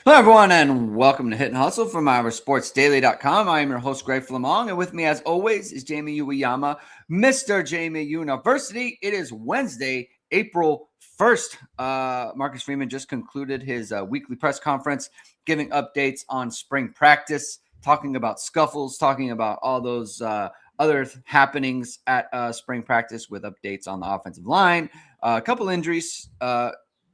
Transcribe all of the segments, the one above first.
Hello, everyone, and welcome to Hit and Hustle from OurSportsDaily.com. I am your host, Greg Flammang, and with me, as always, is Jamie Uyeyama, Mr. Jamie University. It is Wednesday, April 1st. Marcus Freeman just concluded his weekly press conference, giving updates on spring practice, talking about scuffles, talking about all those other happenings at spring practice with updates on the offensive line, a couple injuries,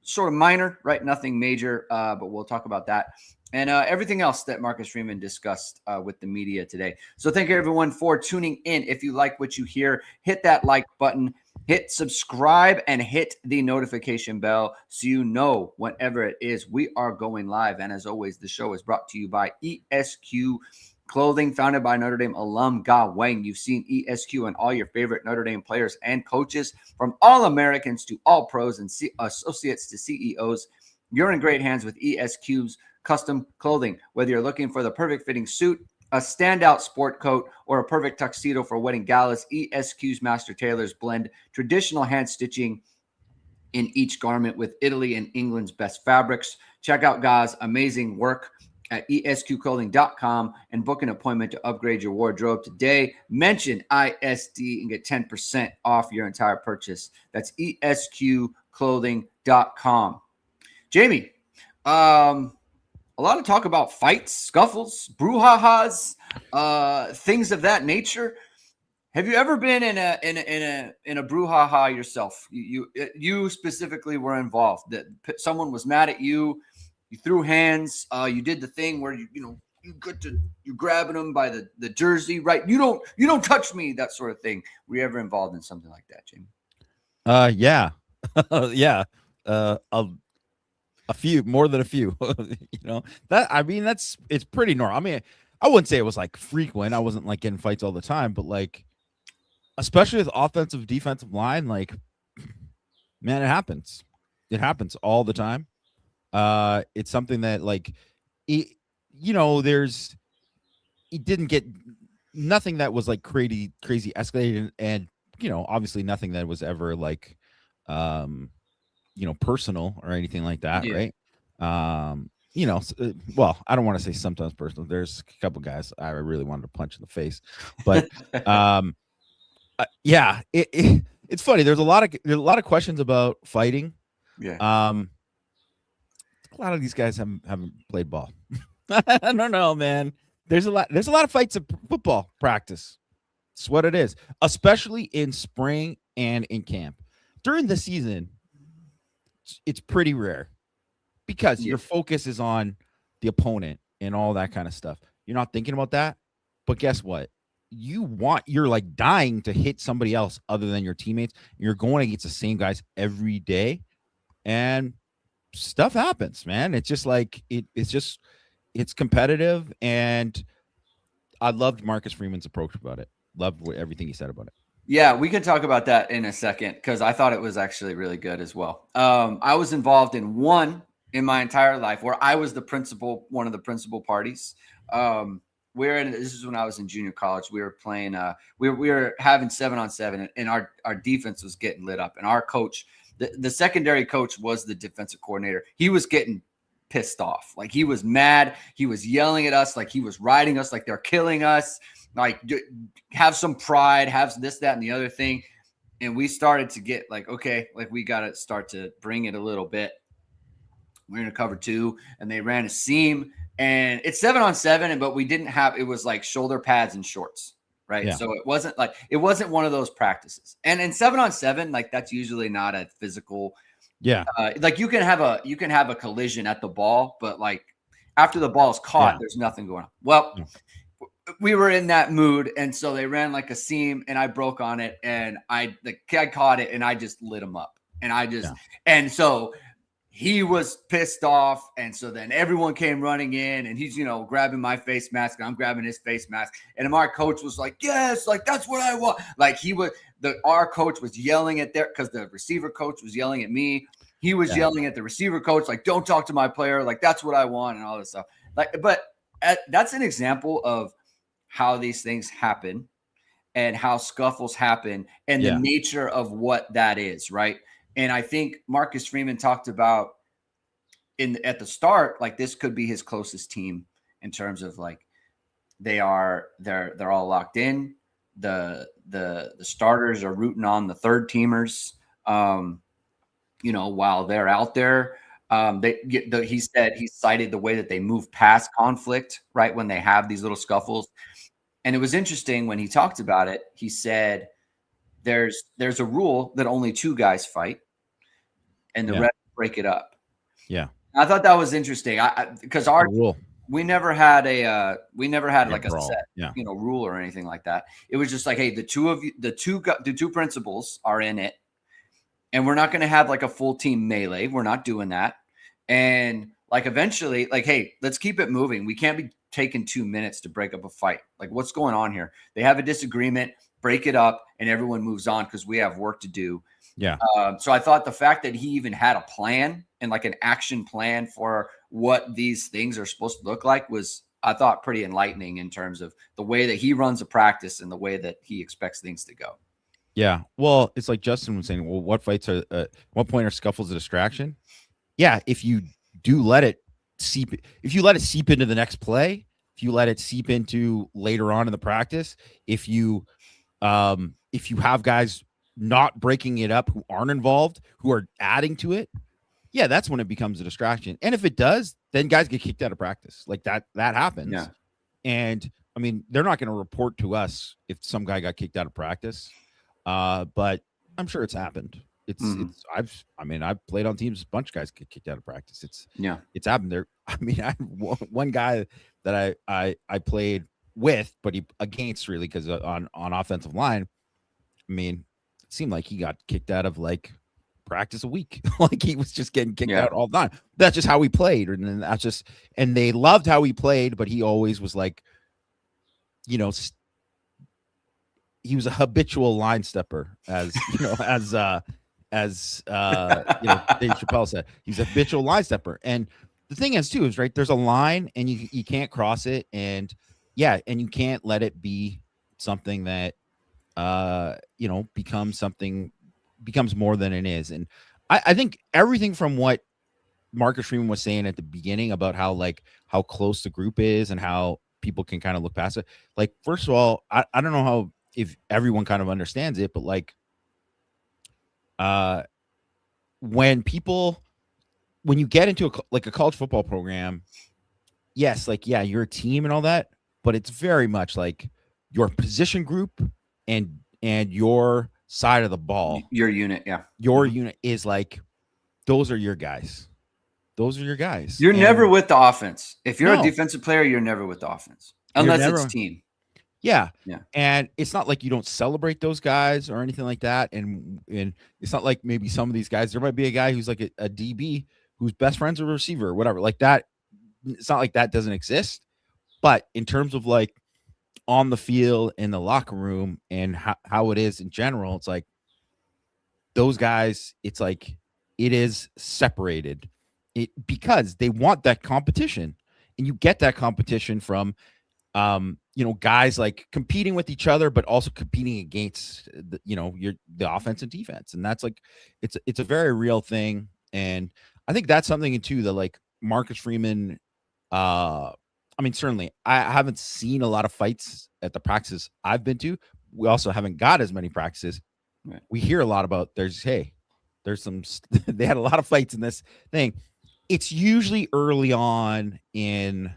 sort of minor, right? Nothing major, but we'll talk about that and everything else that Marcus Freeman discussed with the media today. So thank you, everyone, for tuning in. If you like what you hear, hit that like button, hit subscribe, and hit the notification bell so you know whenever it is we are going live. And as always, the show is brought to you by ESQ Clothing, founded by Notre Dame alum Ge Wang. You've seen ESQ and all your favorite Notre Dame players and coaches, from All-Americans to All-Pros and associates to CEOs. You're in great hands with ESQ's custom clothing. Whether you're looking for the perfect fitting suit, a standout sport coat, or a perfect tuxedo for wedding galas, ESQ's master tailors blend traditional hand stitching in each garment with Italy and England's best fabrics. Check out Ge's amazing work at esqclothing.com and book an appointment to upgrade your wardrobe today. Mention ISD and get 10% off your entire purchase. That's esqclothing.com. Jamie, a lot of talk about fights, scuffles, brouhahas, things of that nature. Have you ever been in a brouhaha yourself? You specifically were involved. That someone was mad at you. You threw hands. You did the thing where you're grabbing them by the jersey, right? You don't touch me, that sort of thing. Were you ever involved in something like that, Jamie? Yeah, yeah. A few, more than a few. It's pretty normal. I mean, I wouldn't say it was like frequent. I wasn't like getting fights all the time, but like, especially with offensive, defensive line, like, man, it happens. It happens all the time. It's something that like, it didn't get nothing that was like crazy escalated, and obviously nothing that was ever like, personal or anything like that, Yeah. right? Well, I don't want to say sometimes personal. There's a couple guys I really wanted to punch in the face, but yeah, it's funny. There's a lot of questions about fighting. Yeah. A lot of these guys haven't played ball. I don't know, man. There's a lot of fights at football practice. It's what it is, especially in spring and in camp. During the season, it's pretty rare because your focus is on the opponent and all that kind of stuff. You're not thinking about that. But guess what? You're like dying to hit somebody else other than your teammates. You're going against the same guys every day, and stuff happens, man. It's just like it's competitive, and I loved Marcus Freeman's approach about it. Loved everything he said about it. Yeah, we can talk about that in a second because I thought it was actually really good as well. I was involved in one in my entire life where I was one of the principal parties. This is when I was in junior college. We were playing. We were having 7-on-7, and our defense was getting lit up, and our coach. The secondary coach was the defensive coordinator. He was getting pissed off. Like, he was mad. He was yelling at us like he was riding us like they're killing us. Like, have some pride, have this, that, and the other thing. And we started to get like, okay, like we got to start to bring it a little bit. We're in a cover 2, and they ran a seam. And it's 7-on-7, but we didn't have – it was like shoulder pads and shorts. Right. Yeah. So it wasn't one of those practices. And in 7-on-7, like, that's usually not a physical. Yeah. Like, you can have a collision at the ball, but like after the ball is caught, there's nothing going on. Well, we were in that mood. And so they ran like a seam, and I broke on it, and the kid caught it, and I just lit him up, and and so he was pissed off. And so then everyone came running in, and he's, grabbing my face mask, and I'm grabbing his face mask. And our coach was like, yes, like, that's what I want. Like, our coach was yelling at because the receiver coach was yelling at me. He was yelling at the receiver coach, like, don't talk to my player. Like, that's what I want, and all this stuff. Like, but that's an example of how these things happen and how scuffles happen and the nature of what that is. Right. And I think Marcus Freeman talked about at the start, like this could be his closest team in terms of like they're all locked in. The starters are rooting on the third teamers, while they're out there. He cited the way that they move past conflict, right? When they have these little scuffles. And it was interesting when he talked about it, he said there's a rule that only two guys fight and the refs break it up. Yeah. I thought that was interesting. Because our rule, we never had like a set, rule or anything like that. It was just like, hey, the two principals are in it, and we're not going to have like a full team melee. We're not doing that. And like eventually, like, hey, let's keep it moving. We can't be taking 2 minutes to break up a fight. Like, what's going on here? They have a disagreement, break it up, and everyone moves on because we have work to do. Yeah. So I thought the fact that he even had a plan and like an action plan for what these things are supposed to look like was, I thought, pretty enlightening in terms of the way that he runs a practice and the way that he expects things to go. Yeah. Well, it's like Justin was saying, well, what point are scuffles a distraction? Yeah. If you do let it seep into the next play, if you let it seep into later on in the practice, if you have guys not breaking it up who aren't involved, who are adding to it, yeah, that's when it becomes a distraction. And if it does, then guys get kicked out of practice. Like that happens. Yeah. And I mean, they're not going to report to us if some guy got kicked out of practice. But I'm sure it's happened. I've played on teams, a bunch of guys get kicked out of practice. It's happened there. I mean, one guy that I played with, but against really, because on offensive line, I mean, it seemed like he got kicked out of like practice a week. Like he was just getting kicked out all the time. That's just how he played. And then and they loved how he played, but he always was like, he was a habitual line stepper, as Dave Chappelle said. He's a habitual line stepper. And the thing is too, is right, there's a line and you can't cross it. And and you can't let it be something that becomes more than it is. And I think everything from what Marcus Freeman was saying at the beginning about how close the group is and how people can kind of look past it. Like, first of all, I don't know if everyone kind of understands it, but like, when you get into a college football program, yes, like, yeah, you're a team and all that, but it's very much like your position group and your side of the ball, your unit. Yeah. Your unit is like, those are your guys. You're never with the offense. If you're a defensive player, you're never with the offense unless it's team. Yeah. And it's not like you don't celebrate those guys or anything like that. And it's not like maybe some of these guys, there might be a guy who's like a DB whose best friend's a receiver or whatever like that. It's not like that doesn't exist. But in terms of like on the field, in the locker room, and how it is in general, it's like those guys, it's like it is separated because they want that competition. And you get that competition from guys like competing with each other, but also competing against the offense and defense. And that's like, it's a very real thing. And I think that's something too, that like Marcus Freeman, I mean, certainly I haven't seen a lot of fights at the practices I've been to. We also haven't got as many practices. Right. We hear a lot about there's some, they had a lot of fights in this thing. It's usually early on in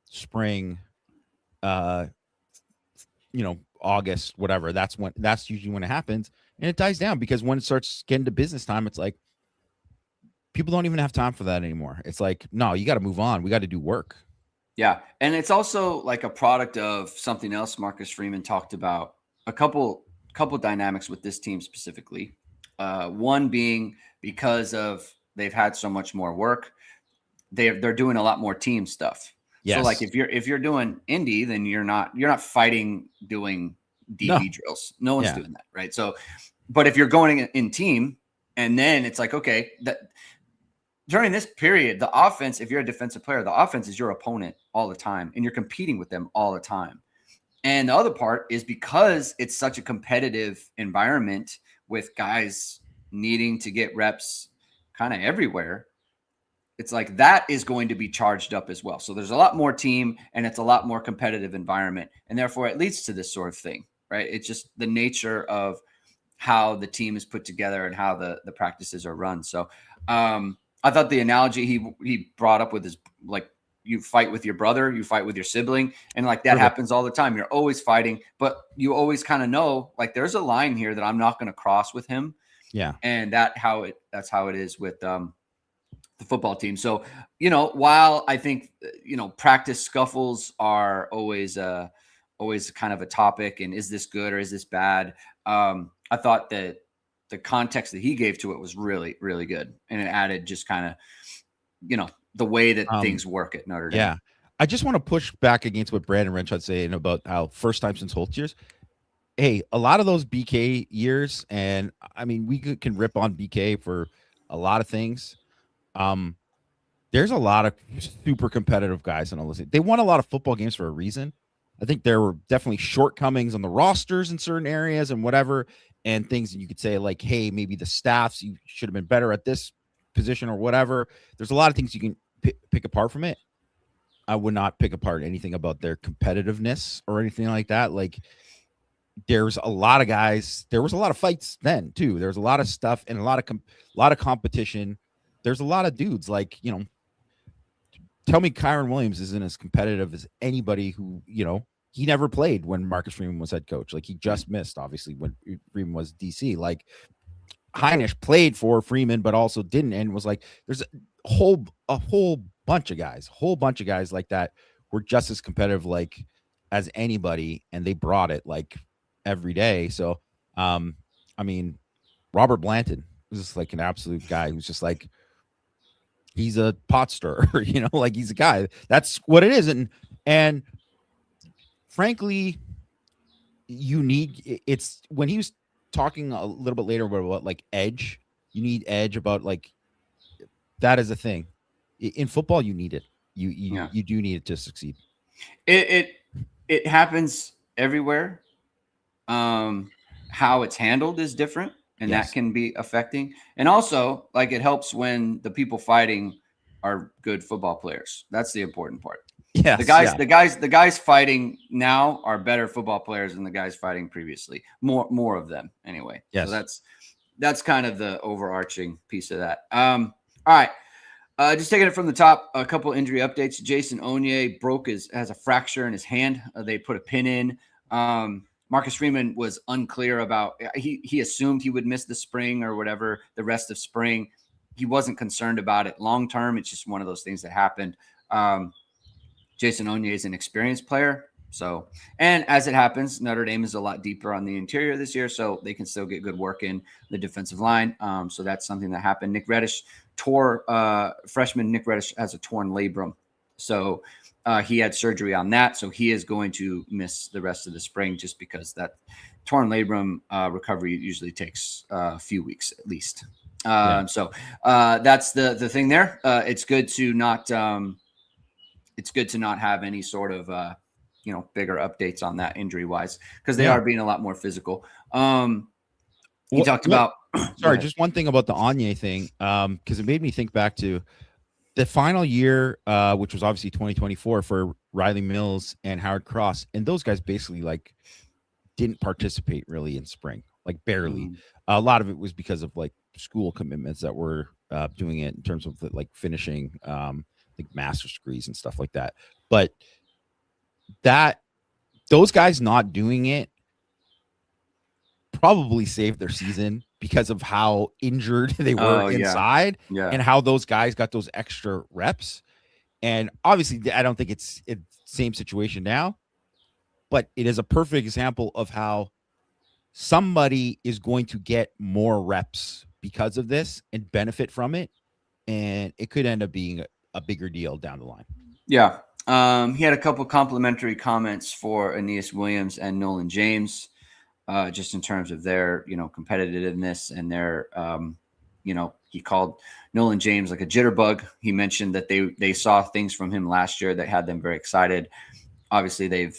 spring, August, whatever. That's usually when it happens, and it dies down because when it starts getting to business time, it's like people don't even have time for that anymore. It's like, no, you got to move on. We got to do work. Yeah, and it's also like a product of something else Marcus Freeman talked about. A couple dynamics with this team specifically. One being because of they've had so much more work, they're doing a lot more team stuff. Yes. So like if you're doing indie, then you're not fighting doing DB drills. No one's doing that, right? So, but if you're going in team, and then it's like, okay, that during this period, the offense, if you're a defensive player, the offense is your opponent all the time, and you're competing with them all the time. And the other part is because it's such a competitive environment with guys needing to get reps kind of everywhere. it's like that is going to be charged up as well. So there's a lot more team and it's a lot more competitive environment. And therefore it leads to this sort of thing, right? It's just the nature of how the team is put together and how the practices are run. So I thought the analogy he brought up with his, like, you fight with your brother, you fight with your sibling, and like that happens all the time. You're always fighting, but you always kind of know, like, there's a line here that I'm not going to cross with him. Yeah. And that's how it is with the football team. So, while I think, practice scuffles are always kind of a topic, and is this good or is this bad? I thought that the context that he gave to it was really, really good. And it added just kind of, the way that things work at Notre Dame. Yeah. I just want to push back against what Brandon Renshaw's saying about how first time since Holtz years. Hey, a lot of those BK years, and I mean, we can rip on BK for a lot of things. There's a lot of super competitive guys in all this. They won a lot of football games for a reason. I think there were definitely shortcomings on the rosters in certain areas and whatever, and things that you could say like, hey, maybe the staffs, you should have been better at this position or whatever. There's a lot of things you can pick apart from it. I would not pick apart anything about their competitiveness or anything like that. Like, there's a lot of guys. There was a lot of fights then too. There's a lot of stuff and a lot of competition. There's a lot of dudes like, tell me Kyron Williams isn't as competitive as anybody who, he never played when Marcus Freeman was head coach. Like, he just missed, obviously, when Freeman was DC. Like, Heinisch played for Freeman, but also didn't, and was like, there's a whole bunch of guys like that were just as competitive, like, as anybody, and they brought it like every day. So, I mean, Robert Blanton was just like an absolute guy who's just like, he's a pot stirrer, like, he's a guy. That's what it is. And frankly, it's when he was talking a little bit later about like edge, you need edge about like, that is a thing in football. You need it. You do need it to succeed. It happens everywhere. How it's handled is different, and that can be affecting. And also, like, it helps when the people fighting are good football players. That's the important part. Yeah, the guys fighting now are better football players than the guys fighting previously. More of them anyway. Yes. So that's kind of the overarching piece of that. All right. Just taking it from the top, a couple injury updates. Jason Onye has a fracture in his hand. They put a pin in. Marcus Freeman was unclear about, he assumed he would miss the spring or whatever, the rest of spring. He wasn't concerned about it long term. It's just one of those things that happened. Jason Onye is an experienced player. So, and as it happens, Notre Dame is a lot deeper on the interior this year, so they can still get good work in the defensive line. So that's something that happened. Freshman Nick Reddish has a torn labrum. So he had surgery on that. So he is going to miss the rest of the spring just because that torn labrum recovery usually takes a few weeks at least. So that's the thing there. It's good to not have any sort of bigger updates on that injury wise, because they are being a lot more physical. He talked about sorry, just one thing about the Onye thing, because it made me think back to the final year, which was obviously 2024 for Riley Mills and Howard Cross, and those guys basically like didn't participate really in spring, like barely. A lot of it was because of like school commitments that were doing it in terms of like finishing like master's degrees and stuff like that. But those guys not doing it probably saved their season because of how injured they were inside and how those guys got those extra reps. And obviously I don't think it's the same situation now, but it is a perfect example of how somebody is going to get more reps because of this and benefit from it. And it could end up being a bigger deal down the line. Yeah. He had a couple complimentary comments for Aeneas Williams and Nolan James, just in terms of their, competitiveness and their, he called Nolan James like a jitterbug. He mentioned that they saw things from him last year that had them very excited. Obviously,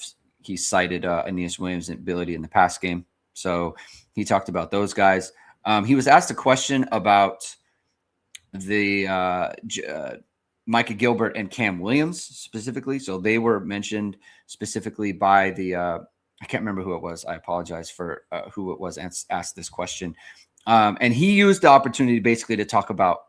he cited Aeneas Williams' ability in the pass game. So he talked about those guys. He was asked a question about Micah Gilbert and Cam Williams specifically. So they were mentioned specifically by the I can't remember who it was. I apologize for who it was asked this question. And he used the opportunity basically to talk about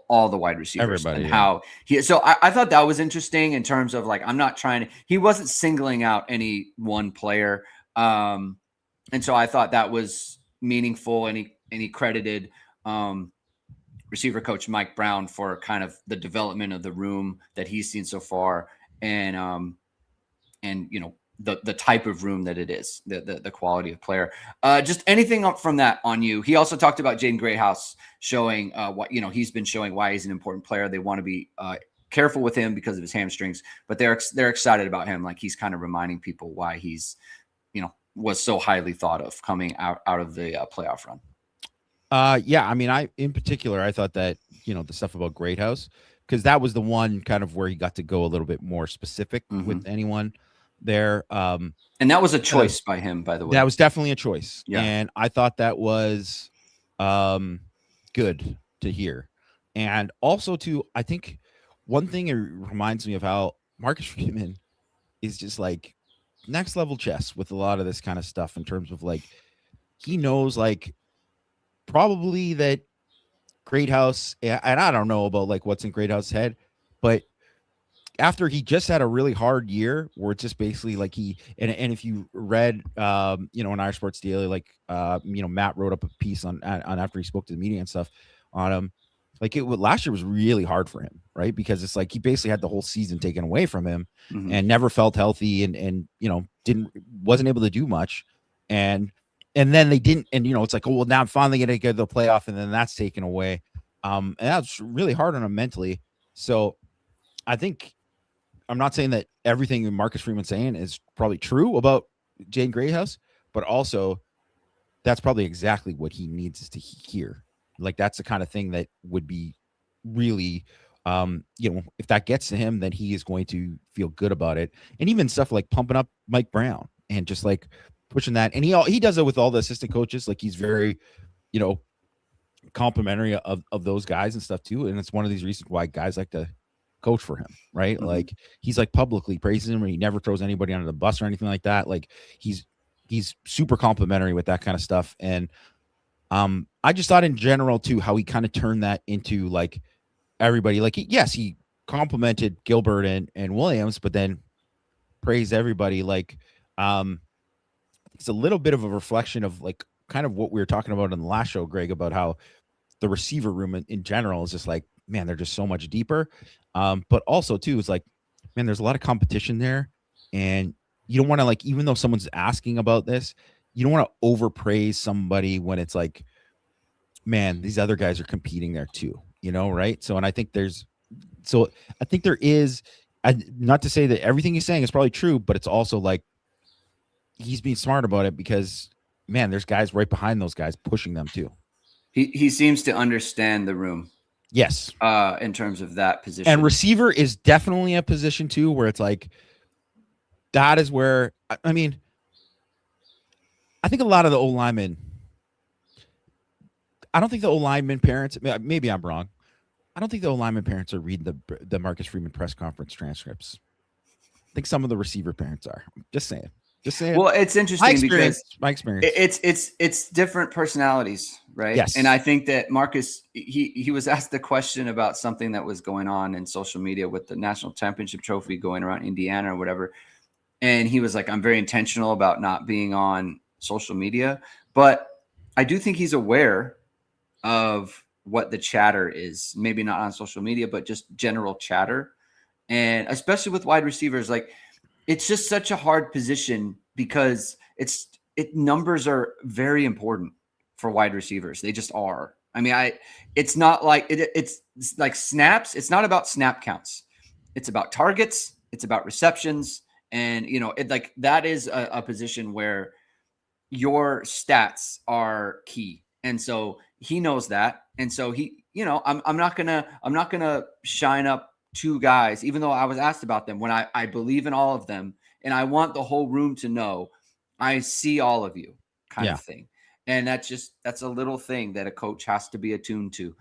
all the wide receivers and how he. So I thought that was interesting in terms of like, I'm not trying to. He wasn't singling out any one player, and so I thought that was meaningful. And he credited receiver coach Mike Brown for kind of the development of the room that he's seen so far, and you know, the type of room that it is, the quality of player. Just anything up from that on you. He also talked about Jaden Greathouse showing what, you know, he's been showing why he's an important player. They want to be careful with him because of his hamstrings, but they're excited about him. Like, he's kind of reminding people why he's, you know, was so highly thought of coming out of the playoff run. Yeah, I mean, in particular, I thought that, you know, the stuff about Greathouse, because that was the one kind of where he got to go a little bit more specific with anyone there. And that was a choice by him, by the way. That was definitely a choice. Yeah. And I thought that was good to hear. And also, too, I think one thing it reminds me of how Marcus Freeman is just like next level chess with a lot of this kind of stuff in terms of like, he knows like probably that Greathouse, and I don't know about like what's in Greathouse's head, but after he just had a really hard year where it's just basically like and if you read you know, in Irish Sports Daily, like you know, Matt wrote up a piece on after he spoke to the media and stuff on him, like last year was really hard for him, right? Because it's like he basically had the whole season taken away from him and never felt healthy and you know, wasn't able to do much, and then they didn't, and you know, it's like, oh well, now I'm finally gonna get to the playoff, and then that's taken away, and that's really hard on him mentally. So I think, I'm not saying that everything Marcus Freeman's saying is probably true about Jaden Greathouse, but also that's probably exactly what he needs to hear. Like, that's the kind of thing that would be really, you know, if that gets to him, then he is going to feel good about it. And even stuff like pumping up Mike Brown and just like pushing that. And he does it with all the assistant coaches. Like, he's very, you know, complimentary of those guys and stuff too. And it's one of these reasons why guys like to coach for him, right? Like, he's like publicly praising him, and he never throws anybody under the bus or anything like that. Like, he's super complimentary with that kind of stuff. And I just thought in general too, how he kind of turned that into like everybody, like, yes, he complimented Gilbert and Williams, but then praised everybody. Like, it's a little bit of a reflection of like kind of what we were talking about in the last show, Greg, about how the receiver room in general is just like, man, they're just so much deeper. But also too, it's like, man, there's a lot of competition there, and you don't want to, like, even though someone's asking about this, you don't want to overpraise somebody when it's like, man, these other guys are competing there too, you know, right? So, and I think there is, not to say that everything he's saying is probably true, but it's also like he's being smart about it because, man, there's guys right behind those guys pushing them too. He seems to understand the room. Yes. In terms of that position. And receiver is definitely a position too, where it's like, that is where, I mean, I think a lot of the O-linemen, I don't think the O-lineman parents, maybe I'm wrong, I don't think the O-lineman parents are reading the Marcus Freeman press conference transcripts. I think some of the receiver parents are. Just saying. Well, it's interesting because my experience. It's different personalities, right? Yes. And I think that Marcus, he was asked the question about something that was going on in social media with the national championship trophy going around Indiana or whatever. And he was like, I'm very intentional about not being on social media, but I do think he's aware of what the chatter is. Maybe not on social media, but just general chatter. And especially with wide receivers, like, it's just such a hard position because numbers are very important for wide receivers. They just are. I mean, it's not like it's like snaps. It's not about snap counts. It's about targets. It's about receptions. And, you know, like that is a position where your stats are key. And so he knows that. And so he, you know, I'm not gonna shine up two guys, even though I was asked about them, when I believe in all of them and I want the whole room to know I see all of you kind of thing. And that's a little thing that a coach has to be attuned to.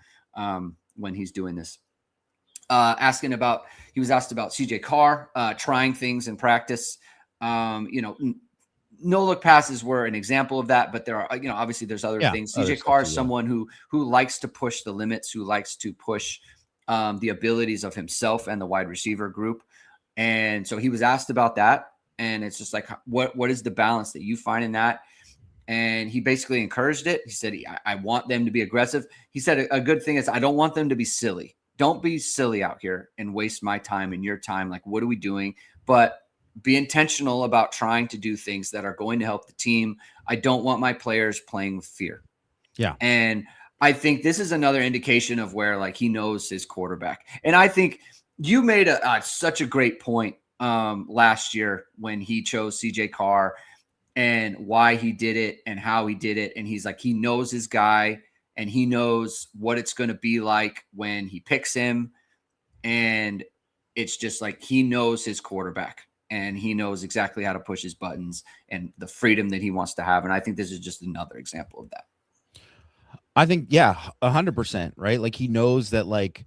when he's doing this. He was asked about CJ Carr trying things in practice. No look passes were an example of that, but there are, obviously there's other things. CJ Carr is someone who likes to push the limits, who likes to push the abilities of himself and the wide receiver group. And so he was asked about that. And it's just like, what is the balance that you find in that? And he basically encouraged it. He said, I want them to be aggressive. He said a good thing is, I don't want them to be silly. Don't be silly out here and waste my time and your time. Like, what are we doing? But be intentional about trying to do things that are going to help the team. I don't want my players playing with fear. Yeah. And I think this is another indication of where, like, he knows his quarterback. And I think you made such a great point last year when he chose CJ Carr and why he did it and how he did it. And he's like, he knows his guy and he knows what it's going to be like when he picks him. And it's just like, he knows his quarterback and he knows exactly how to push his buttons and the freedom that he wants to have. And I think this is just another example of that. I think, 100%, right? Like, he knows that, like,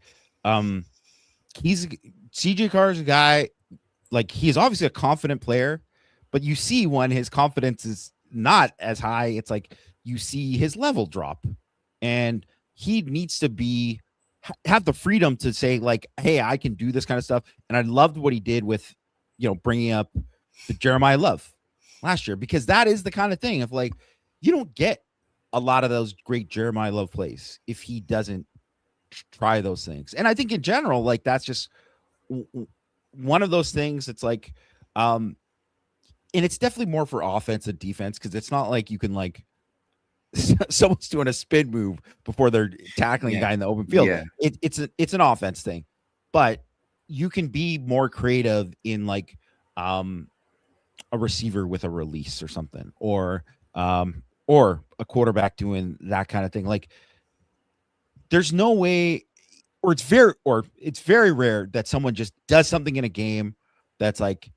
he's CJ Carr is a guy, like, he's obviously a confident player, but you see when his confidence is not as high, it's like you see his level drop, and he needs to have the freedom to say, like, hey, I can do this kind of stuff. And I loved what he did with, bringing up the Jeremiah Love last year, because that is the kind of thing of, like, you don't get a lot of those great Jeremiah Love plays if he doesn't try those things. And I think in general, like, that's just one of those things. It's like, and it's definitely more for offense and defense, because it's not like you can, like, someone's doing a spin move before they're tackling a guy in the open field. Yeah. It's an offense thing, but you can be more creative in, like, a receiver with a release or something, or a quarterback doing that kind of thing. Like, there's no way, or it's very rare that someone just does something in a game that's like,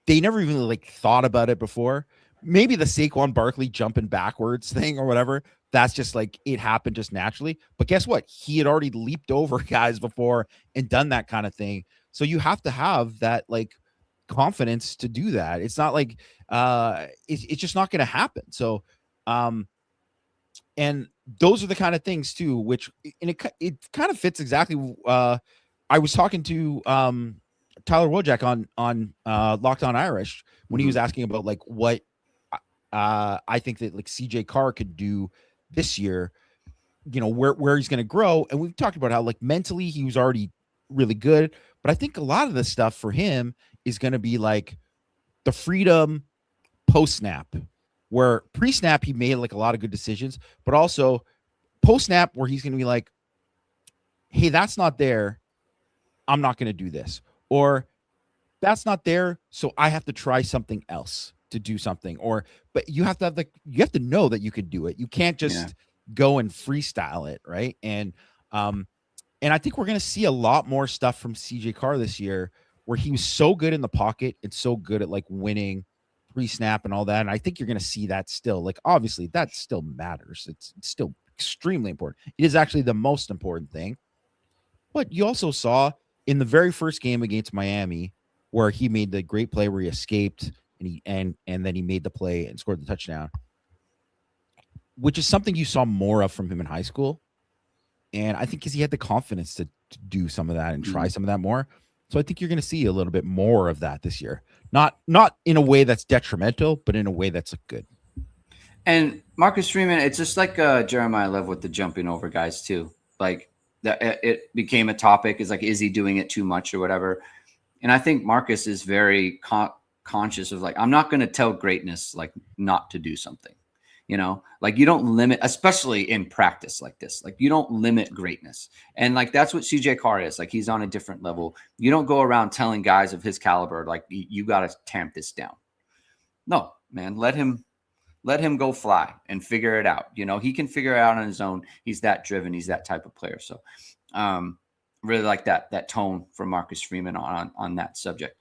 they never even, like, thought about it before. Maybe the Saquon Barkley jumping backwards thing or whatever, that's just like, it happened just naturally. But guess what? He had already leaped over guys before and done that kind of thing. So you have to have that, like, confidence to do that. It's not like it's just not going to happen. So and those are the kind of things too, which, and it kind of fits exactly. I was talking to Tyler Wojak on Locked On Irish when he was asking about, like, what I think that, like, CJ Carr could do this year, where he's going to grow. And we've talked about how, like, mentally he was already really good, but I think a lot of the stuff for him is going to be, like, the freedom post snap, where pre-snap he made, like, a lot of good decisions, but also post snap where he's going to be like, hey, that's not there, I'm not going to do this, or that's not there, so I have to try something else to do something. But you have to have, like, you have to know that you could do it. You can't just go and freestyle it, right? And I think we're going to see a lot more stuff from CJ Carr this year, where he was so good in the pocket and so good at, like, winning pre-snap and all that. And I think you're going to see that still. Like, obviously that still matters. It's still extremely important. It is actually the most important thing. But you also saw in the very first game against Miami, where he made the great play where he escaped and then he made the play and scored the touchdown, which is something you saw more of from him in high school. And I think because he had the confidence to do some of that and try some of that more. So I think you're going to see a little bit more of that this year. Not in a way that's detrimental, but in a way that's good. And Marcus Freeman, it's just like Jeremiah Love with the jumping over guys too. Like, it became a topic. Is like, is he doing it too much or whatever? And I think Marcus is very conscious of, like, I'm not going to tell greatness, like, not to do something. Like, you don't limit, especially in practice like this, like, you don't limit greatness. And, like, that's what CJ Carr is. Like, he's on a different level. You don't go around telling guys of his caliber, like, you got to tamp this down. No, man, let him go fly and figure it out. He can figure it out on his own. He's that driven. He's that type of player. So really like that tone from Marcus Freeman on that subject.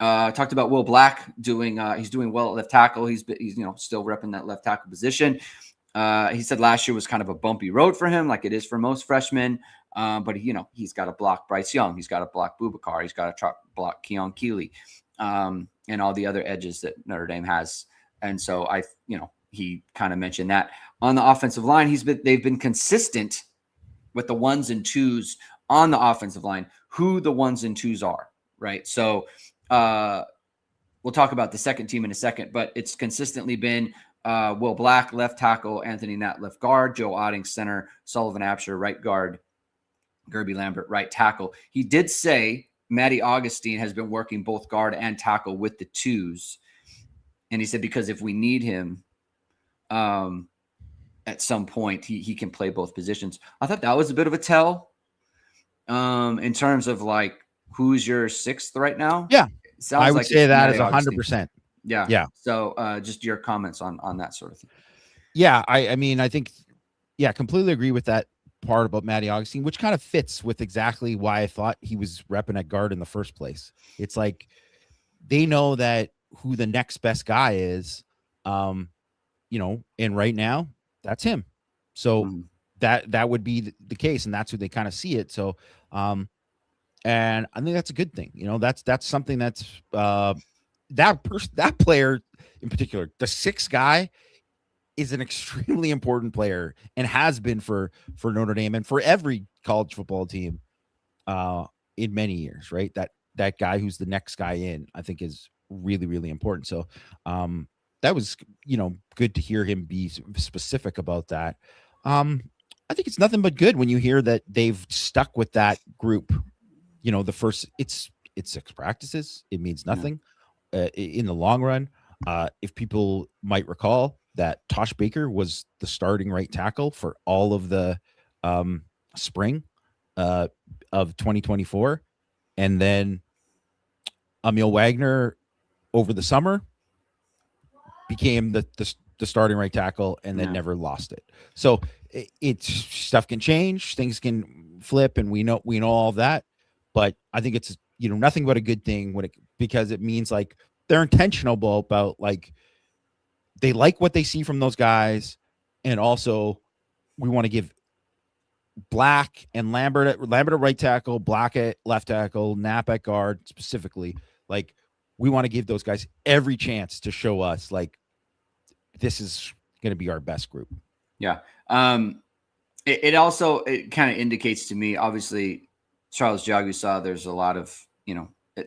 Talked about Will Black he's doing well at left tackle. He's still repping that left tackle position. He said last year was kind of a bumpy road for him, like it is for most freshmen. But he's got to block Bryce Young. He's got to block Boubacar. He's got to block Keon Keeley, and all the other edges that Notre Dame has. And so he kind of mentioned that on the offensive line, they've been consistent with the ones and twos on the offensive line, who the ones and twos are, right? So we'll talk about the second team in a second, but it's consistently been Will Black, left tackle, Anthony Natt, left guard, Joe Otting, center, Sullivan Absher, right guard, Gerby Lambert, right tackle. He did say Matty Augustine has been working both guard and tackle with the twos. And he said, because if we need him at some point, he can play both positions. I thought that was a bit of a tell in terms of like, who's your sixth right now? Yeah. Sounds I would like say that Matty is Augustine. 100%. Yeah. Yeah. So just your comments on that sort of thing. Yeah. I mean, I think, completely agree with that part about Matty Augustine, which kind of fits with exactly why I thought he was repping at guard in the first place. It's like they know that who the next best guy is, and right now that's him. So that would be the case, and that's who they kind of see it. So, and I think that's a good thing. That's something that's that player in particular, the sixth guy, is an extremely important player and has been for Notre Dame and for every college football team in many years, right? That guy who's the next guy in, I think, is really, really important. So that was, good to hear him be specific about that. I think it's nothing but good when you hear that they've stuck with that group. The first, it's 6 practices. It means nothing in the long run. If people might recall that Tosh Baker was the starting right tackle for all of the spring of 2024. And then Emil Wagner over the summer became the starting right tackle and then never lost it. So it's stuff can change, things can flip, and we know all of that. But I think it's nothing but a good thing because it means like they're intentional about like they like what they see from those guys, and also we want to give Black and Lambert at right tackle, Black at left tackle, Knapp at guard specifically. Like we want to give those guys every chance to show us like this is going to be our best group. Yeah. It also kind of indicates to me, obviously, Charles Jagusa, there's a lot of,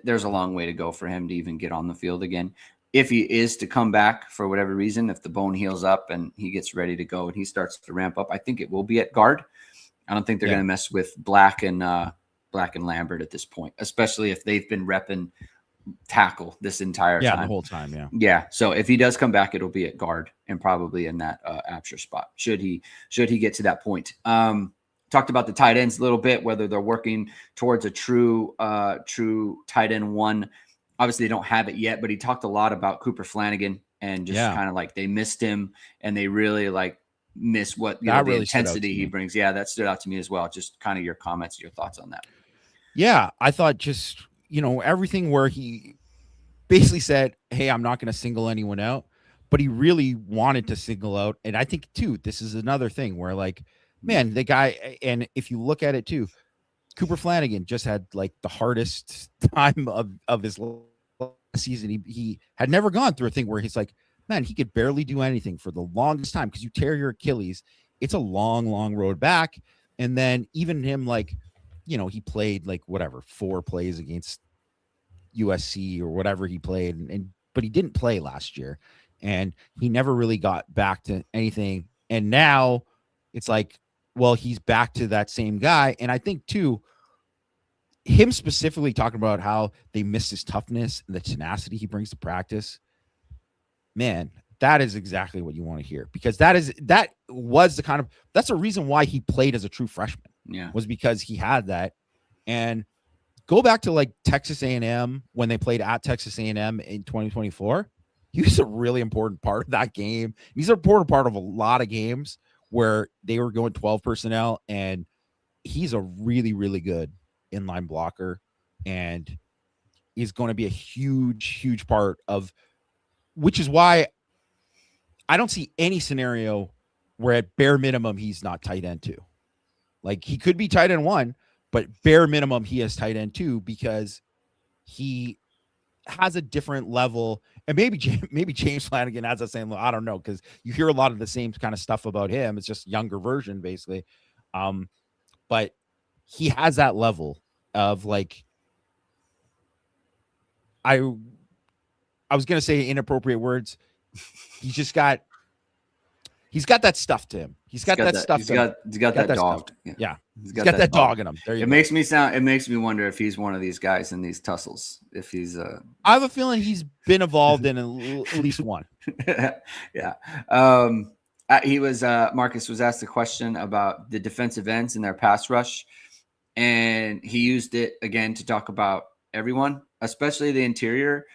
there's a long way to go for him to even get on the field again. If he is to come back for whatever reason, if the bone heals up and he gets ready to go and he starts to ramp up, I think it will be at guard. I don't think they're going to mess with Black and Lambert at this point, especially if they've been repping tackle this entire time. The whole time. Yeah. Yeah. So if he does come back, it'll be at guard and probably in that Absher spot. Should he get to that point? Talked about the tight ends a little bit, whether they're working towards a true tight end one. Obviously, they don't have it yet, but he talked a lot about Cooper Flanagan and just kind of like they missed him and they really like miss what the intensity he brings. Yeah, that stood out to me as well. Just kind of your comments, your thoughts on that. Yeah, I thought just, everything where he basically said, hey, I'm not going to single anyone out, but he really wanted to single out. And I think, too, this is another thing where like, man, the guy, and if you look at it, too, Cooper Flanagan just had like the hardest time of his season. He had never gone through a thing where he's like, man, he could barely do anything for the longest time because you tear your Achilles. It's a long, long road back. And then even him, like, he played like 4 plays against USC or whatever he played, but he didn't play last year, and he never really got back to anything. And now it's like, well, he's back to that same guy. And I think too, him specifically talking about how they miss his toughness and the tenacity he brings to practice. Man, that is exactly what you want to hear, because that's a reason why he played as a true freshman. Yeah, was because he had that. And go back to like Texas A&M when they played at Texas A&M in 2024. He was a really important part of that game. He's an important part of a lot of games where they were going 12 personnel, and he's a really, really good inline blocker and is going to be a huge, huge part of, which is why I don't see any scenario where at bare minimum he's not tight end too. Like he could be tight end 1, but bare minimum he has tight end 2 because he has a different level. And maybe James Flanagan has that same level. I don't know, because you hear a lot of the same kind of stuff about him. It's just younger version, basically. But he has that level of like, I was gonna say inappropriate words. He's got that stuff to him. He's got that stuff. He's got that dog. Yeah. He's got that dog in him. There you go. It makes me wonder if he's one of these guys in these tussles. If he's I have a feeling he's been involved in at least one. Yeah. Marcus was asked a question about the defensive ends and their pass rush, and he used it again to talk about everyone, especially the interior.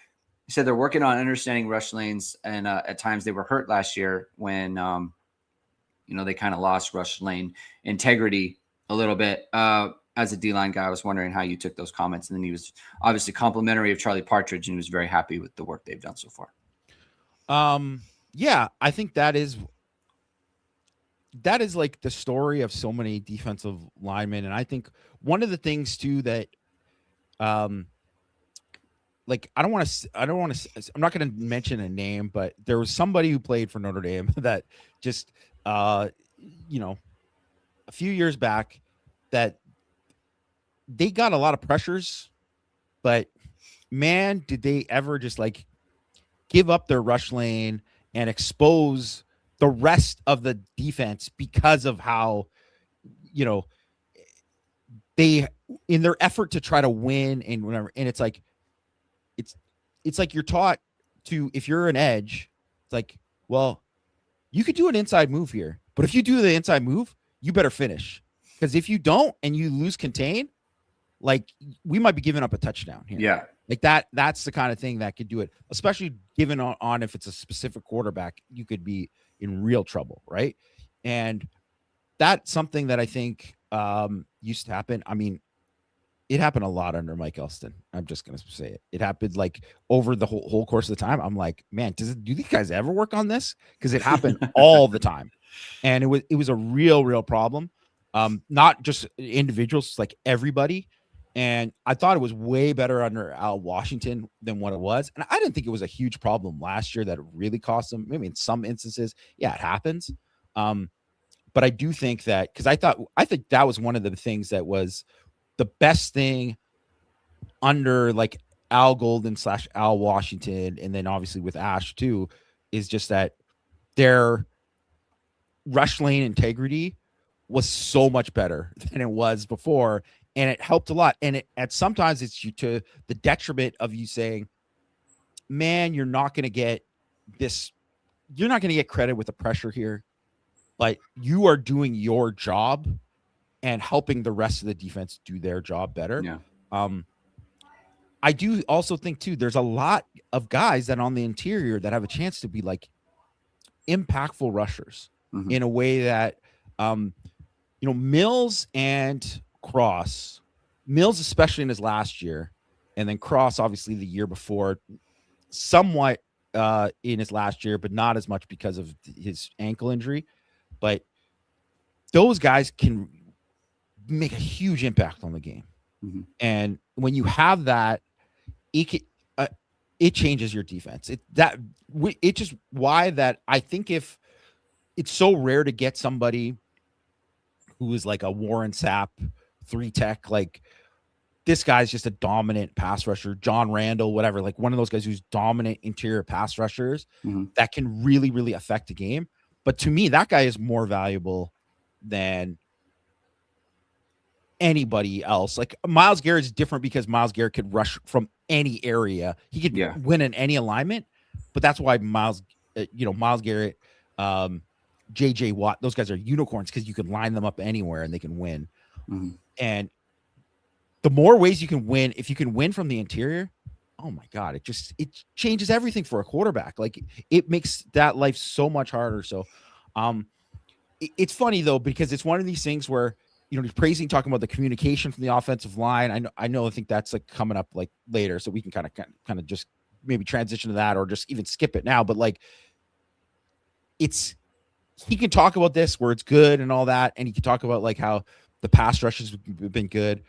He said they're working on understanding rush lanes, and at times they were hurt last year when they kind of lost rush lane integrity a little bit. As a D-line guy, I was wondering how you took those comments, and then he was obviously complimentary of Charlie Partridge, and he was very happy with the work they've done so far. Yeah, I think that is like the story of so many defensive linemen, and I think one of the things too that, like I'm not going to mention a name, but there was somebody who played for Notre Dame that just, a few years back, that they got a lot of pressures, but man, did they ever just like give up their rush lane and expose the rest of the defense because of how, they, in their effort to try to win and whatever. And it's like you're taught to, if you're an edge, it's like, well, you could do an inside move here, but if you do the inside move, you better finish. Because if you don't and you lose contain, like we might be giving up a touchdown here. Yeah. Like that's the kind of thing that could do it, especially given on if it's a specific quarterback, you could be in real trouble. Right. And that's something that I think used to happen. I mean, it happened a lot under Mike Elston. I'm just going to say it. It happened like over the whole course of the time. I'm like, man, do these guys ever work on this? Because it happened all the time. And it was a real problem. Not just individuals, like everybody. And I thought it was way better under Al Washington than what it was. And I didn't think it was a huge problem last year that it really cost them. Maybe in some instances, yeah, it happens. But I do think that, because I think that was one of the things that was the best thing under like Al Golden / Al Washington, and then obviously with Ash too, is just that their rush lane integrity was so much better than it was before, and it helped a lot. And sometimes it's you to the detriment of you saying, man, you're not going to get credit with the pressure here, but you are doing your job and helping the rest of the defense do their job better. Yeah. I do also think too, there's a lot of guys that on the interior that have a chance to be like impactful rushers in a way that, Mills and Cross, Mills, especially in his last year, and then Cross, obviously the year before, somewhat in his last year, but not as much because of his ankle injury. But those guys can make a huge impact on the game. And when you have that, it changes your defense. It's just why that I think if it's so rare to get somebody who is like a Warren Sapp 3-tech, like this guy's just a dominant pass rusher, John Randall, whatever, like one of those guys who's dominant interior pass rushers that can really, really affect the game. But to me, that guy is more valuable than anybody else. Like Myles Garrett is different because Myles Garrett could rush from any area. He could win in any alignment, but that's why Myles Garrett, JJ Watt, those guys are unicorns because you can line them up anywhere and they can win. And the more ways you can win, if you can win from the interior, oh my God, it changes everything for a quarterback. Like it makes that life so much harder. So it's funny though, because it's one of these things where, he's talking about the communication from the offensive line. I think that's like coming up like later, so we can kind of just maybe transition to that or just even skip it now. But like, he can talk about this where it's good and all that, and he can talk about like how The pass rush has been good,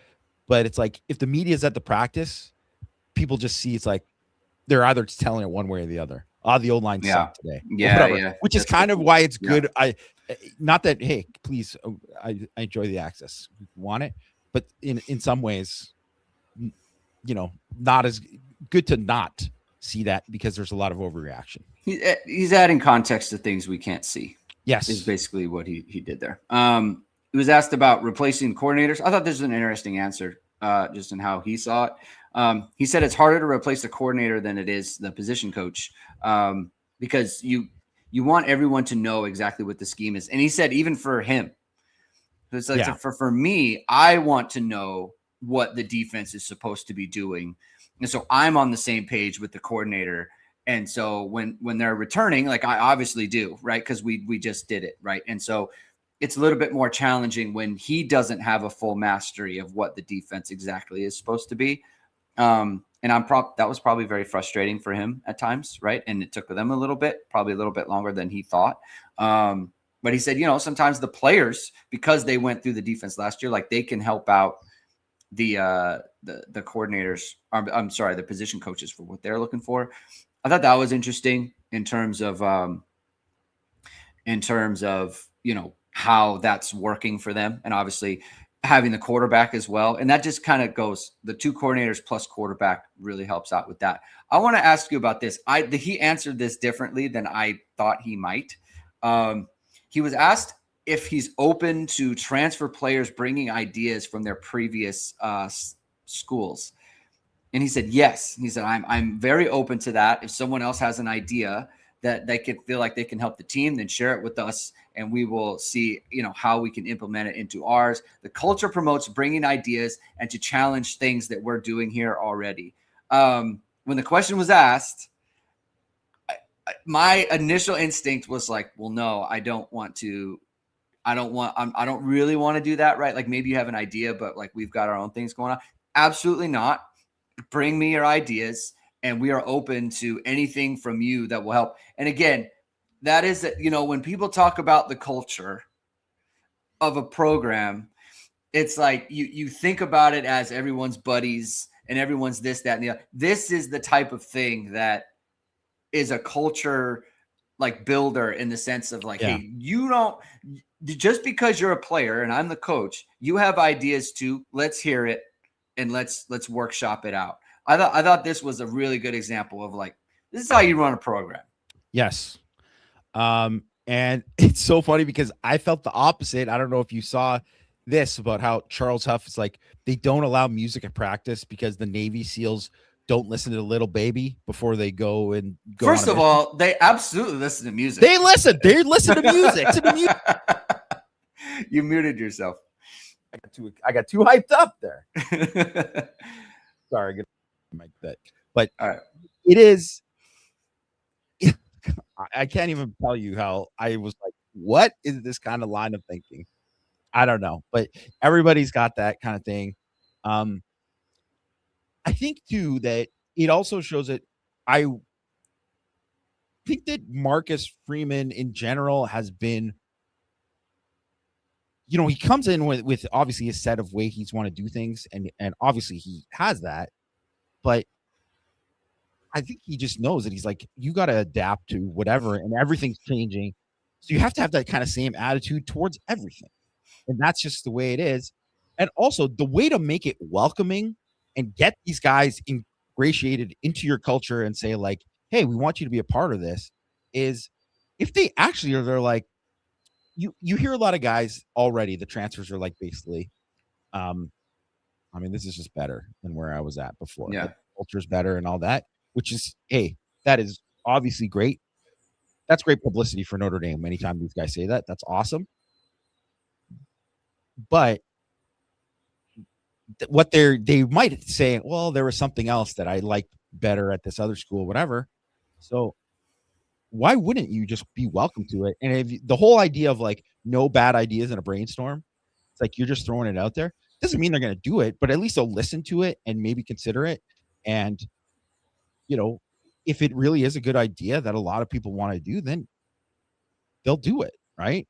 but it's like if the media is at the practice, people just see it's like they're either telling it one way or the other. The old line Yeah. sucked today, or Yeah. whatever. Yeah. Which is That's kind good. of why it's Yeah. good. Not that, hey, please, I enjoy the access, want it, but in some ways, not as good to not see that because there's a lot of overreaction. He's adding context to things we can't see. Yes, is basically what he did there. He was asked about replacing coordinators. I thought this was an interesting answer, just in how he saw it. He said it's harder to replace the coordinator than it is the position coach, because you want everyone to know exactly what the scheme is. And he said even for him, it's like for me, I want to know what the defense is supposed to be doing, and so I'm on the same page with the coordinator. And so when they're returning, like I obviously do, right? Because we just did it, right? And so it's a little bit more challenging when he doesn't have a full mastery of what the defense exactly is supposed to be. And that was probably very frustrating for him at times, right? And it took them probably a little bit longer than he thought. But he said, sometimes the players, because they went through the defense last year, like they can help out the coordinators. I'm sorry, the position coaches for what they're looking for. I thought that was interesting in terms of how that's working for them, and obviously having the quarterback as well. And that just kind of goes, the two coordinators plus quarterback really helps out with that. I want to ask you about this. He answered this differently than I thought he might. He was asked if he's open to transfer players bringing ideas from their previous schools. And he said, yes. He said, I'm very open to that. If someone else has an idea that they could feel like they can help the team, then share it with us, and we will see, how we can implement it into ours. The culture promotes bringing ideas and to challenge things that we're doing here already. When the question was asked, my initial instinct was like, well, no, I don't really want to do that, right? Like maybe you have an idea, but like we've got our own things going on. Absolutely not. Bring me your ideas, and we are open to anything from you that will help. And again, that is that, when people talk about the culture of a program, it's like you think about it as everyone's buddies and everyone's this, that, and the other. This is the type of thing that is a culture like builder, in the sense of like, hey, you don't, just because you're a player and I'm the coach, you have ideas too. Let's hear it. And let's workshop it out. I thought this was a really good example of like, this is how you run a program. Yes. And it's so funny because I felt the opposite. I don't know if you saw this about how Charles Huff is like, they don't allow music at practice because the Navy SEALs don't listen to Little Baby before they go and go. First of all, they absolutely listen to music. They listen to music. You muted yourself. I got too hyped up there. Sorry, like that. But it is. I can't even tell you how I was like, what is this kind of line of thinking? I don't know, but everybody's got that kind of thing. I think too that it also shows that I think that Marcus Freeman in general has been, he comes in with obviously a set of way he's want to do things, and obviously he has that, but I think he just knows that he's like, you got to adapt to whatever, and everything's changing. So you have to have that kind of same attitude towards everything. And that's just the way it is. And also the way to make it welcoming and get these guys ingratiated into your culture and say like, hey, we want you to be a part of this, is if they actually are, they're like, you hear a lot of guys already, the transfers are like basically, this is just better than where I was at before. Yeah. The culture's better and all that, which is, hey, that is obviously great. That's great publicity for Notre Dame. Anytime these guys say that, that's awesome. But what they might say, well, there was something else that I liked better at this other school, whatever. So why wouldn't you just be welcome to it? And if the whole idea of like no bad ideas in a brainstorm, it's like you're just throwing it out there. Doesn't mean they're going to do it, but at least they'll listen to it and maybe consider it. And, if it really is a good idea that a lot of people want to do, then they'll do it. Right.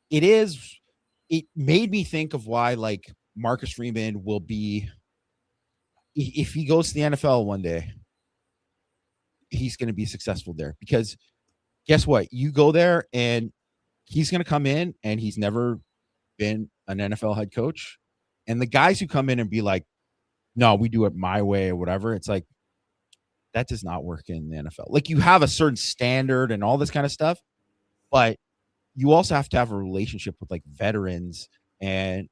it made me think of why like Marcus Freeman will be, if he goes to the NFL one day, he's going to be successful there, because guess what? You go there and he's going to come in and he's never been an NFL head coach. And the guys who come in and be like, no, we do it my way or whatever, it's like, that does not work in the NFL. Like, you have a certain standard and all this kind of stuff, but you also have to have a relationship with like veterans. And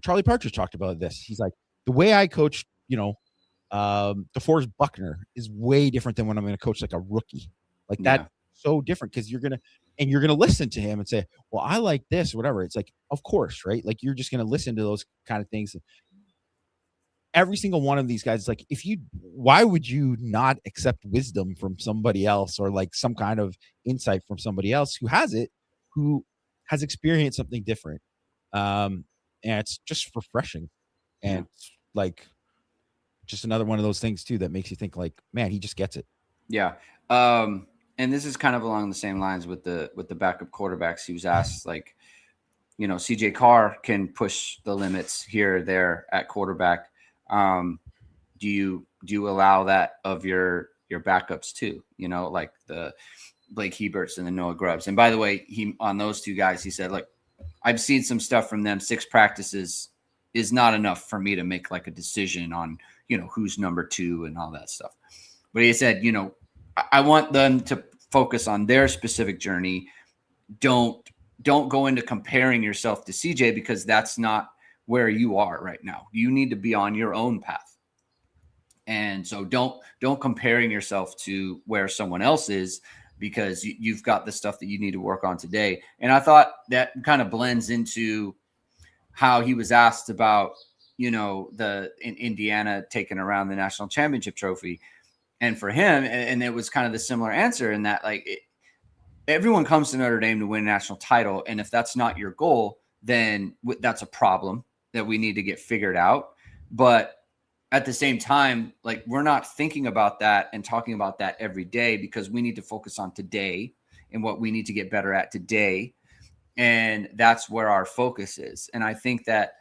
Charlie Partridge talked about this. He's like, the way I coach, DeForest Buckner is way different than when I'm going to coach like a rookie. Like that's so different, because you're gonna listen to him and say, well, I like this or whatever. It's like, of course, right? Like, you're just gonna listen to those kind of things. Every single one of these guys is like, why would you not accept wisdom from somebody else, or like some kind of insight from somebody else who has experienced something different? And it's just refreshing. And like, just another one of those things too that makes you think like, man, he just gets it. Yeah. And this is kind of along the same lines with the backup quarterbacks. He was asked, like, CJ Carr can push the limits here or there at quarterback. Do you allow that of your backups too? Like the Blake Heberts and the Noah Grubbs. And by the way, on those two guys, he said, look, I've seen some stuff from them. 6 practices is not enough for me to make like a decision on, who's number 2 and all that stuff. But he said, I want them to focus on their specific journey. Don't go into comparing yourself to CJ, because that's not where you are right now. You need to be on your own path. And so don't comparing yourself to where someone else is, because you've got the stuff that you need to work on today. And I thought that kind of blends into how he was asked about, in Indiana taking around the national championship trophy. And for him, and it was kind of the similar answer in that, like, everyone comes to Notre Dame to win a national title. And if that's not your goal, then that's a problem that we need to get figured out. But at the same time, like, we're not thinking about that and talking about that every day, because we need to focus on today and what we need to get better at today. And that's where our focus is. And I think that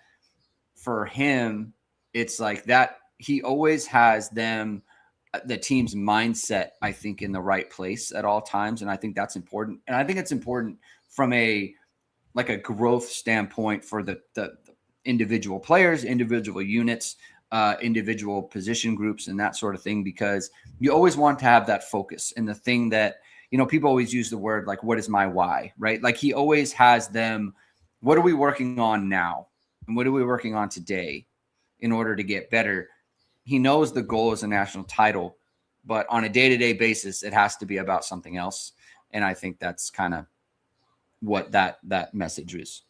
for him, it's like that he always has the team's mindset, I think, in the right place at all times. And I think that's important. And I think it's important from a growth standpoint for the individual players, individual units, individual position groups, and that sort of thing, because you always want to have that focus. And the thing that, people always use the word, like, what is my why, right? Like, he always has them, what are we working on now? And what are we working on today in order to get better? He knows the goal is a national title, but on a day-to-day basis, it has to be about something else. And I think that's kind of what that message is.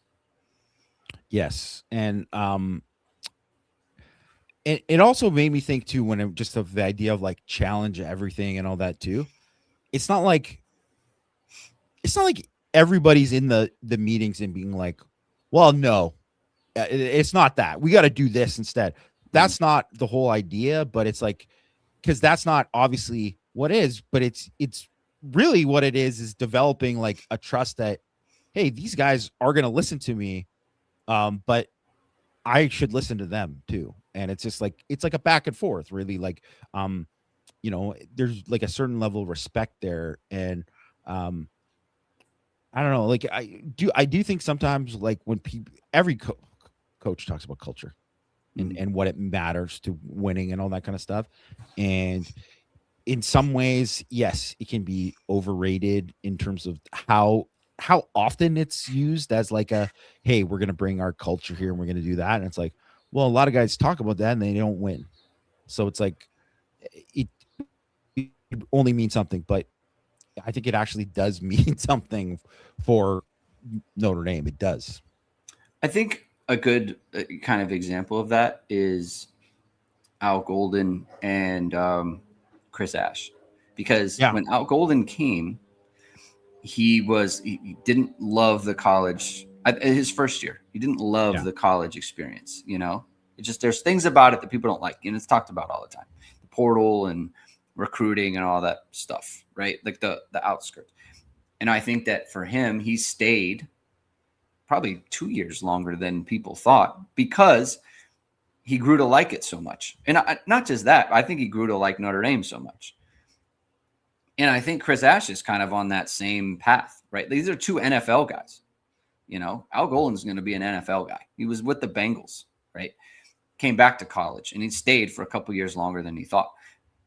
Yes. And it also made me think too, when it just of the idea of like challenge everything and all that too. It's not like everybody's in the meetings and being like, well, no, it's not that. We got to do this instead. That's not the whole idea, but it's like, because that's not obviously what is, but it's really what it is developing like a trust that, hey, these guys are going to listen to me, but I should listen to them too. And it's just like, it's like a back and forth, really. Like, there's like a certain level of respect there. And I don't know, like, I do think sometimes, like, when every coach talks about culture and what it matters to winning and all that kind of stuff. And in some ways, yes, it can be overrated in terms of how often it's used as like a, hey, we're going to bring our culture here and we're going to do that. And it's like, well, a lot of guys talk about that and they don't win. So it's like, it only means something, but I think it actually does mean something for Notre Dame. It does. I think a good kind of example of that is Al Golden and Chris Ash, because when Al Golden came, he didn't love the college. His first year, he didn't love the college experience. It's just, there's things about it that people don't like, and it's talked about all the time, the portal and recruiting and all that stuff, right? Like the outskirts. And I think that for him, he stayed probably 2 years longer than people thought, because he grew to like it so much. And not just that, I think he grew to like Notre Dame so much. And I think Chris Ash is kind of on that same path, right? These are two NFL guys. Al Golin's going to be an NFL guy. He was with the Bengals, right? Came back to college, and he stayed for a couple years longer than he thought.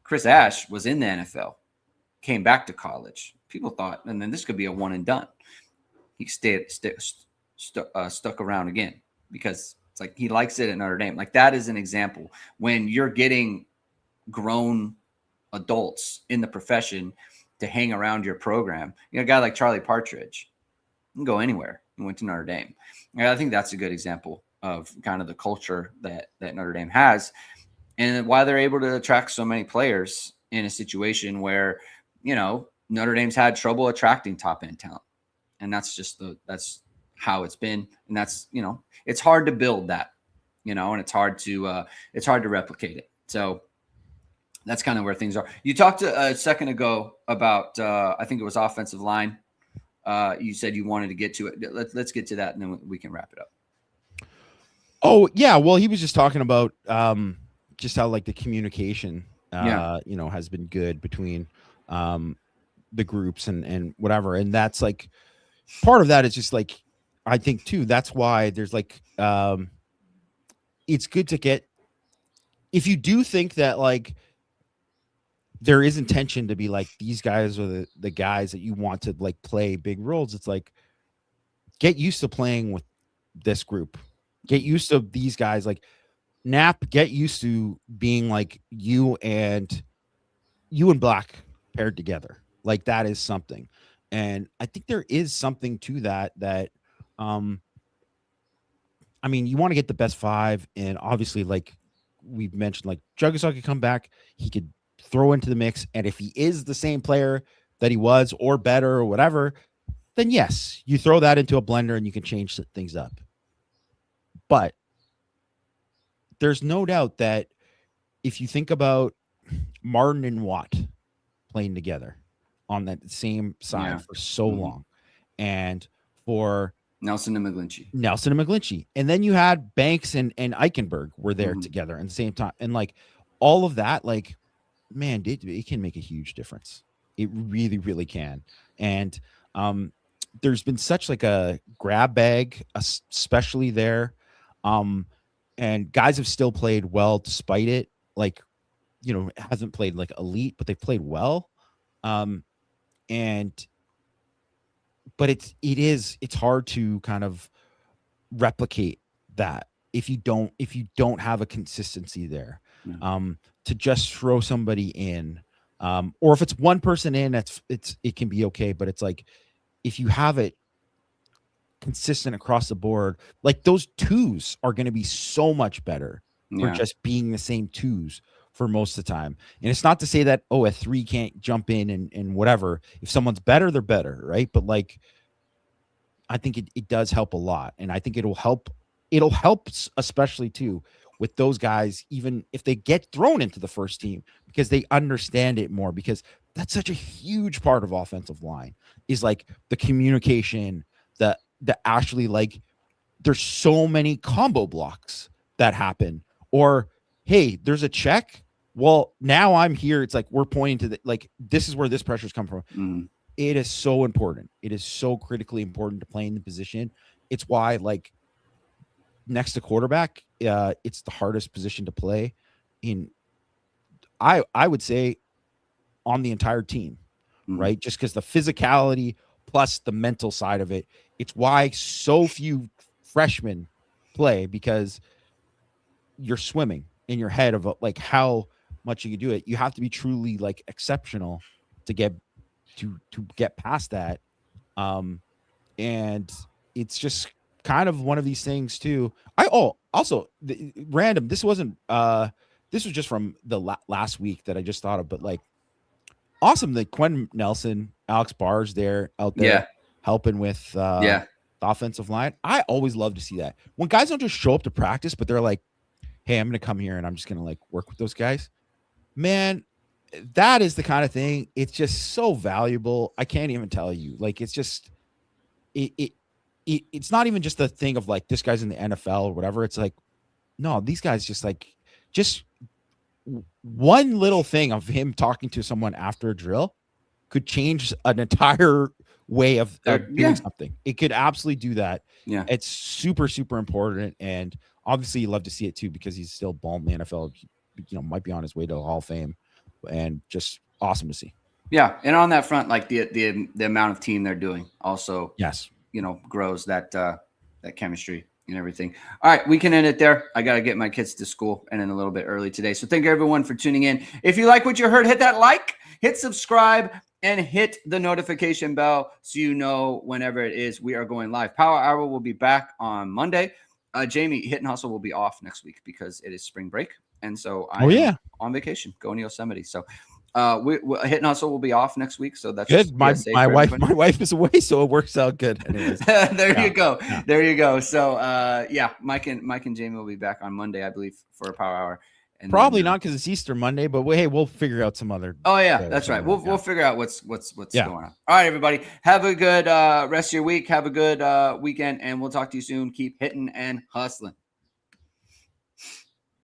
Chris Ash was in the NFL, came back to college. People thought, and then this could be a one and done. He stuck around again because it's like he likes it at Notre Dame. Like, that is an example when you're getting grown adults in the profession to hang around your program. A guy like Charlie Partridge can go anywhere and went to Notre Dame. And I think that's a good example of kind of the culture that Notre Dame has, and why they're able to attract so many players in a situation where, Notre Dame's had trouble attracting top end talent. And that's how it's been. And that's, it's hard to build that, and it's hard to replicate it. So that's kind of where things are. You talked a second ago about, I think it was offensive line. You said you wanted to get to it. Let's get to that, and then we can wrap it up. Oh yeah. Well, he was just talking about, just how like the communication, has been good between, the groups and whatever. And that's like, part of that is just like, I think too, that's why there's like, it's good to get, if you do think that like there is intention to be like, these guys are the guys that you want to like play big roles, it's like, get used to playing with this group, get used to these guys, like Knapp, get used to being like you and Black paired together. Like, that is something. And I think there is something to that, I mean, you want to get the best five, and obviously, like we've mentioned, like Juggersaw could come back, he could throw into the mix, and if he is the same player that he was or better or whatever, then yes, you throw that into a blender and you can change things up. But there's no doubt that if you think about Martin and Watt playing together on that same side for so long, and for Nelson and McGlinchey, and then you had Banks and Eichenberg were there together at the same time, and like all of that, like, man, it can make a huge difference. It really, really can. And there's been such like a grab bag, especially there, and guys have still played well despite it. Like, hasn't played like elite, but they've played well. But it's hard to kind of replicate that if you don't have a consistency there. To just throw somebody in, or if it's one person in, it can be okay. But it's like, if you have it consistent across the board, like those twos are going to be so much better for just being the same twos for most of the time. And it's not to say that, a three can't jump in and whatever. If someone's better, they're better, right? But like, I think it does help a lot. And I think it'll help especially too with those guys, even if they get thrown into the first team, because they understand it more, because that's such a huge part of offensive line, is like the communication, the actually, like, there's so many combo blocks that happen, or, hey, there's a check. Well, now I'm here. It's like, we're pointing to like, this is where this pressure's come from. It is so important. It is so critically important to play in the position. It's why, like, next to quarterback, it's the hardest position to play in, I would say, on the entire team, right? Just because the physicality plus the mental side of it. It's why so few freshmen play, because you're swimming in your head of like how much you can do it. You have to be truly like exceptional to get past that. And it's just kind of one of these things too. Also random. This wasn't, this was just from the last week that I just thought of, but like, awesome that Quentin Nelson, Alex Barr's out there helping with the offensive line. I always love to see that when guys don't just show up to practice, but they're like, hey, I'm going to come here and I'm just going to like work with those guys. Man, that is the kind of thing. It's just so valuable. I can't even tell you. Like, it's just, it it's not even just the thing of like this guy's in the NFL or whatever. It's like, no, these guys just one little thing of him talking to someone after a drill could change an entire way of doing something. It could absolutely do that. Yeah. It's super, super important. And obviously you love to see it too, because he's still balling in the NFL, might be on his way to the Hall of Fame, and just awesome to see. Yeah. And on that front, like the amount of team they're doing also, yes, grows that chemistry and everything. All right, we can end it there. I got to get my kids to school and in a little bit early today. So thank you everyone for tuning in. If you like what you heard, hit that like, hit subscribe, and hit the notification bell so you know whenever it is we are going live. Power Hour will be back on Monday. Jamie, Hit and Hustle will be off next week because it is spring break. And so I'm on vacation, going to Yosemite. So Hit and Hustle will be off next week, so that's good. My wife is away, so it works out good. Anyways. You go. Yeah. There you go. So Mike and Jamie will be back on Monday, I believe, for a Power Hour. And probably not because it's Easter Monday, but we'll figure out some other. Oh yeah, that's right. We'll figure out what's going on. All right, everybody, have a good rest of your week. Have a good weekend, and we'll talk to you soon. Keep hitting and hustling.